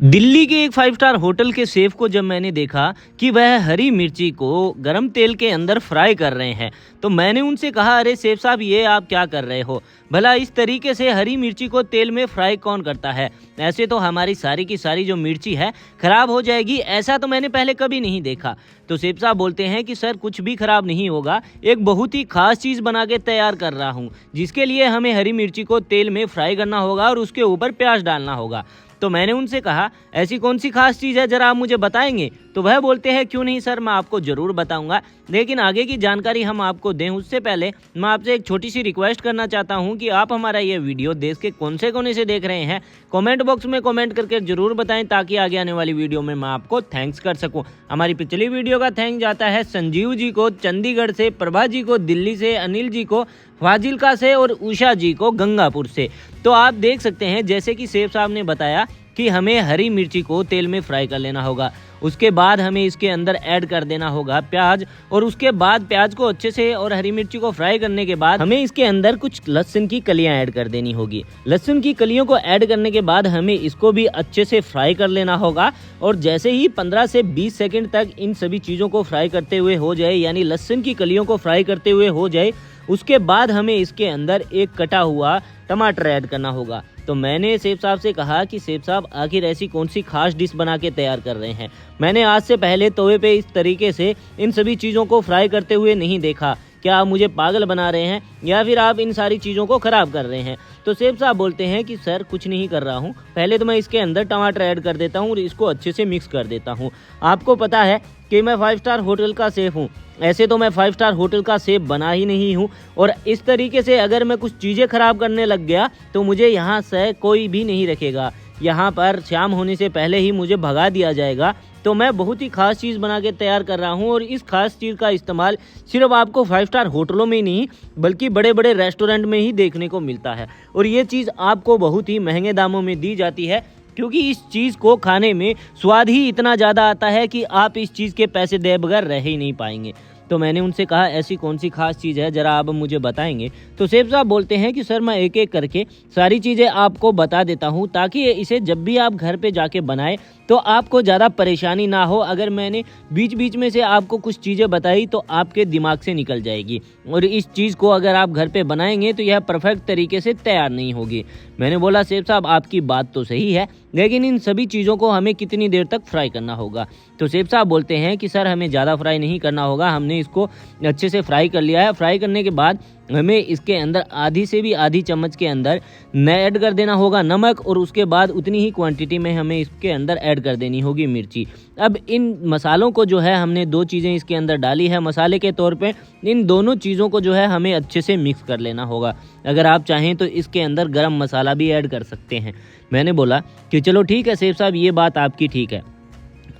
दिल्ली के एक 5 star hotel के शेफ को जब मैंने देखा कि वह हरी मिर्ची को गरम तेल के अंदर फ्राई कर रहे हैं, तो मैंने उनसे कहा, अरे शेफ साहब, ये आप क्या कर रहे हो? भला इस तरीके से हरी मिर्ची को तेल में फ्राई कौन करता है? ऐसे तो हमारी सारी की सारी जो मिर्ची है खराब हो जाएगी। ऐसा तो मैंने पहले कभी नहीं देखा। तो शेफ साहब बोलते हैं कि सर, कुछ भी खराब नहीं होगा, एक बहुत ही खास चीज़ बना के तैयार कर रहा हूँ, जिसके लिए हमें हरी मिर्ची को तेल में फ्राई करना होगा और उसके ऊपर प्याज डालना होगा। तो मैंने उनसे कहा, ऐसी कौन सी खास चीज़ है, ज़रा आप मुझे बताएंगे? तो वह बोलते हैं, क्यों नहीं सर, मैं आपको ज़रूर बताऊंगा, लेकिन आगे की जानकारी हम आपको दें उससे पहले मैं आपसे एक छोटी सी रिक्वेस्ट करना चाहता हूं कि आप हमारा ये वीडियो देश के कौन से कोने से देख रहे हैं, कमेंट बॉक्स में कमेंट करके ज़रूर बताएं, ताकि आगे आने वाली वीडियो में मैं आपको थैंक्स कर सकूँ। हमारी पिछली वीडियो का थैंक जाता है संजीव जी को चंडीगढ़ से, प्रभा जी को दिल्ली से, अनिल जी को फाजिल्का से और उषा जी को गंगापुर से। तो आप देख सकते हैं, जैसे कि शेफ साहब ने बताया कि हमें हरी मिर्ची को तेल में फ्राई कर लेना होगा, उसके बाद हमें इसके अंदर ऐड कर देना होगा प्याज, और उसके बाद प्याज को अच्छे से और हरी मिर्ची को फ्राई करने के बाद हमें इसके अंदर कुछ लहसुन की कलियां ऐड कर देनी होगी। लहसुन की कलियों को ऐड करने के बाद हमें इसको भी अच्छे से फ्राई कर लेना होगा। और जैसे ही 15 से 20 सेकंड तक इन सभी चीज़ों को फ्राई करते हुए हो जाए, यानी लहसुन की कलियों को फ्राई करते हुए हो जाए, उसके बाद हमें इसके अंदर एक कटा हुआ टमाटर ऐड करना होगा। तो मैंने शेफ साहब से कहा कि शेफ साहब, आखिर ऐसी कौन सी खास डिश बना के तैयार कर रहे हैं? मैंने आज से पहले तवे पे इस तरीके से इन सभी चीज़ों को फ्राई करते हुए नहीं देखा। क्या आप मुझे पागल बना रहे हैं या फिर आप इन सारी चीज़ों को ख़राब कर रहे हैं? तो शेफ साहब बोलते हैं कि सर, कुछ नहीं कर रहा हूँ, पहले तो मैं इसके अंदर टमाटर ऐड कर देता हूँ और इसको अच्छे से मिक्स कर देता हूँ। आपको पता है कि मैं 5 स्टार होटल का शेफ़ हूँ। ऐसे तो मैं 5 स्टार होटल का शेफ बना ही नहीं हूँ, और इस तरीके से अगर मैं कुछ चीज़ें ख़राब करने लग गया तो मुझे यहाँ से कोई भी नहीं रखेगा। यहाँ पर शाम होने से पहले ही मुझे भगा दिया जाएगा। तो मैं बहुत ही खास चीज़ बना के तैयार कर रहा हूँ, और इस खास चीज़ का इस्तेमाल सिर्फ आपको 5 स्टार होटलों में ही नहीं, बल्कि बड़े बड़े रेस्टोरेंट में ही देखने को मिलता है। और ये चीज़ आपको बहुत ही महंगे दामों में दी जाती है, क्योंकि इस चीज़ को खाने में स्वाद ही इतना ज़्यादा आता है कि आप इस चीज़ के पैसे दे बगैर रह ही नहीं पाएंगे। तो मैंने उनसे कहा, ऐसी कौन सी खास चीज़ है, ज़रा आप मुझे बताएंगे? तो शेफ साहब बोलते हैं कि सर, मैं एक एक करके सारी चीज़ें आपको बता देता हूँ, ताकि इसे जब भी आप घर पे जाके बनाएं तो आपको ज़्यादा परेशानी ना हो। अगर मैंने बीच बीच में से आपको कुछ चीज़ें बताई तो आपके दिमाग से निकल जाएगी, और इस चीज़ को अगर आप घर पे बनाएंगे तो यह परफेक्ट तरीके से तैयार नहीं होगी। मैंने बोला, शेफ साहब, आपकी बात तो सही है, लेकिन इन सभी चीज़ों को हमें कितनी देर तक फ्राई करना होगा? तो शेफ साहब बोलते हैं कि सर, हमें ज़्यादा फ्राई नहीं करना होगा, हमने इसको अच्छे से फ्राई कर लिया है। फ्राई करने के बाद हमें इसके अंदर आधी से भी आधी चम्मच के अंदर ऐड कर देना होगा नमक, और उसके बाद उतनी ही क्वांटिटी में हमें इसके अंदर ऐड कर देनी होगी मिर्ची। अब इन मसालों को जो है, हमने 2 चीज़ें इसके अंदर डाली है मसाले के तौर पे, इन दोनों चीज़ों को जो है हमें अच्छे से मिक्स कर लेना होगा। अगर आप चाहें तो इसके अंदर गरम मसाला भी ऐड कर सकते हैं। मैंने बोला कि चलो ठीक है शेफ साहब, ये बात आपकी ठीक है।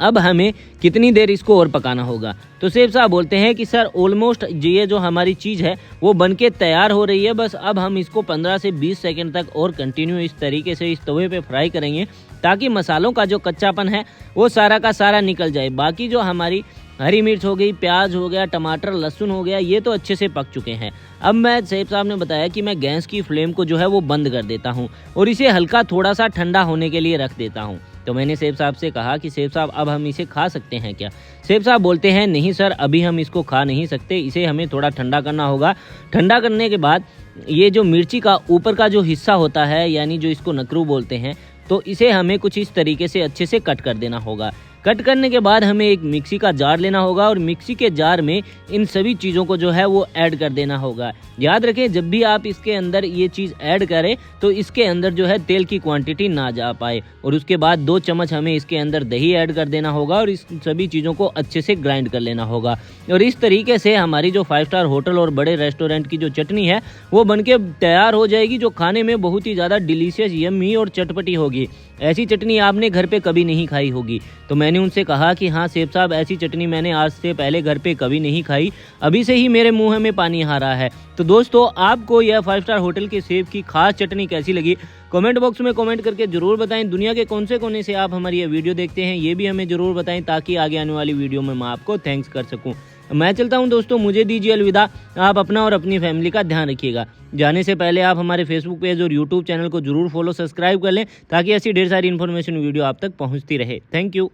अब हमें कितनी देर इसको और पकाना होगा? तो शेफ साहब बोलते हैं कि सर, ऑलमोस्ट ये जो हमारी चीज़ है वो बनके तैयार हो रही है, बस अब हम इसको 15 से 20 सेकंड तक और कंटिन्यू इस तरीके से इस तवे पे फ्राई करेंगे, ताकि मसालों का जो कच्चापन है वो सारा का सारा निकल जाए। बाकी जो हमारी हरी मिर्च हो गई, प्याज हो गया, टमाटर, लहसुन हो गया, ये तो अच्छे से पक चुके हैं। अब मैं, शेफ साहब ने बताया कि मैं गैस की फ्लेम को जो है वो बंद कर देता हूँ और इसे हल्का थोड़ा सा ठंडा होने के लिए रख देता हूँ। तो मैंने शेफ साहब से कहा कि शेफ साहब, अब हम इसे खा सकते हैं क्या? शेफ साहब बोलते हैं, नहीं सर, अभी हम इसको खा नहीं सकते, इसे हमें थोड़ा ठंडा करना होगा। ठंडा करने के बाद ये जो मिर्ची का ऊपर का जो हिस्सा होता है, यानी जो इसको नकरू बोलते हैं, तो इसे हमें कुछ इस तरीके से अच्छे से कट कर देना होगा। कट करने के बाद हमें एक मिक्सी का जार लेना होगा, और मिक्सी के जार में इन सभी चीज़ों को जो है वो ऐड कर देना होगा। याद रखें, जब भी आप इसके अंदर ये चीज़ ऐड करें तो इसके अंदर जो है तेल की क्वांटिटी ना जा पाए। और उसके बाद 2 चम्मच हमें इसके अंदर दही ऐड कर देना होगा, और इस सभी चीज़ों को अच्छे से ग्राइंड कर लेना होगा। और इस तरीके से हमारी जो 5 स्टार होटल और बड़े रेस्टोरेंट की जो चटनी है वो बनके तैयार हो जाएगी, जो खाने में बहुत ही ज़्यादा डिलीशियस, यम्मी और चटपटी होगी। ऐसी चटनी आपने घर पे कभी नहीं खाई होगी। तो मैंने उनसे कहा कि हाँ शेफ साहब, ऐसी चटनी मैंने आज से पहले घर पे कभी नहीं खाई, अभी से ही मेरे मुंह में पानी आ रहा है। तो दोस्तों, आपको यह 5 स्टार होटल के शेफ की खास चटनी कैसी लगी? कमेंट बॉक्स में कमेंट करके जरूर बताएं। दुनिया के कौन से कोने से आप हमारी ये वीडियो देखते हैं, ये भी हमें जरूर बताएं, ताकि आगे आने वाली वीडियो में मैं आपको थैंक्स कर सकूँ। मैं चलता हूँ दोस्तों, मुझे दीजिए अलविदा। आप अपना और अपनी फैमिली का ध्यान रखिएगा। जाने से पहले आप हमारे फेसबुक पेज और यूट्यूब चैनल को जरूर फॉलो सब्सक्राइब कर लें, ताकि ऐसी ढेर सारी इन्फॉर्मेशन वीडियो आप तक पहुँचती रहे। Thank you.